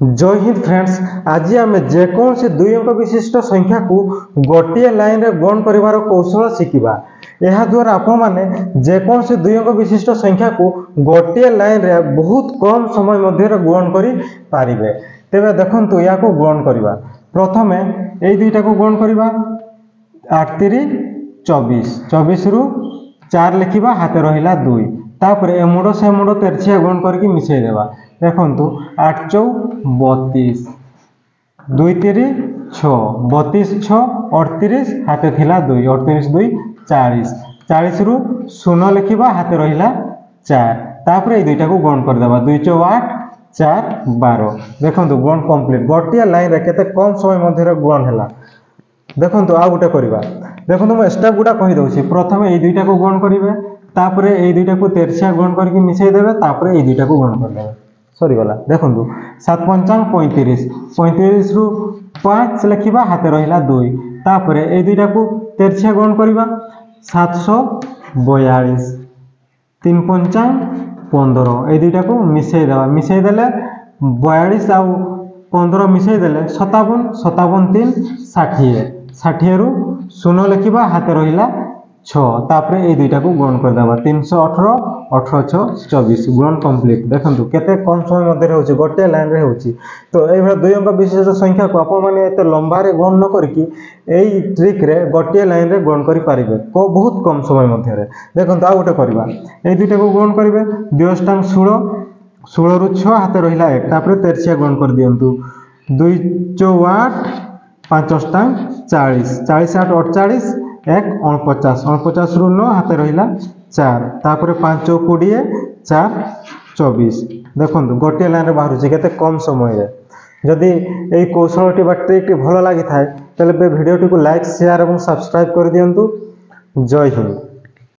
जय हिंद फ्रेंड्स। आज आम जेकोसी दुई अंक विशिष्ट संख्या को गोटे लाइन रे गुण कर कौशल शिखा। यह द्वारा आपण जेकोसी दुई अंक विशिष्ट संख्या को गोटे लाइन रे बहुत कम समय मध्य गुण करें। तेरे देखु या गुण करवा प्रथम यही दुईटा को गुण करवा 8 3 24 24 रु 4 लिखा हाथ रहा 2 तापर ए मुड़ से मुड़ तेरछिया गुण करके मिसेदेवा। देखु 8 4 32 2 3 6 32 6 38 हाथ थिला 2 38 2 40 40 रु 0 लिखा हाथ रहा 4 तापर ये दुईटा को गुण करदेवा 2 4 8 4 12। देखु गुण कंप्लीट गोटे लाइन रे केते कम समय मध्य गुण है। देखु आ गोटे करवा। देखो मुझे स्टेप गुड़ा कहीदे प्रथम ये दुईटा को गुण करेंगे तापर ये दुईटा को तेरछिया गुण करके मिसेदेवे तापर ये दुईटा को गुण करदे सरीगला। देखु 7 5 35 35 रु 5 लिखा हाथ रहा 2 तापर ये दुईटा को तेरछिया गुण करवा 742 3 5 15 ये दुईटा को मिसेदेवा मिसेदेले 42 आउ 15 मिसेदेले 57 57 3 60 60 रु 0 लिखा हाथ रहा 6 तापर ये दुईटा को गुण करदेवा 318 18 6 24 गुण कंप्लीट। देखो केते कम समय मध्य होची गोटे लाइन रे होची। तो ये दुई अंक विशिष्ट संख्या को आपण माने एते लंबा रे गुण न करके एई ट्रिक रे गोटे लाइन रे गुण करि पारिबे को बहुत कम समय मध्य रे। देखो आ गोटे करबा ए दुईटा को गुण करिवे 2 16 16 रु 6 हाथ रहा 1 तापर तेरछिया गुण कर दियंतु 2 4 8 5 40 40 8 48 1 49 49 रु 9 हाथ रहा 4 तापर 5 20 4 24। देखो गोटे लाइन रे बाहर केते कम समय रे। जदि यही कौशलटी बा ट्रिक भल लगी थाए तेल वीडियोटी को लाइक शेयर और सब्सक्राइब कर दियंतु। जय हिंद।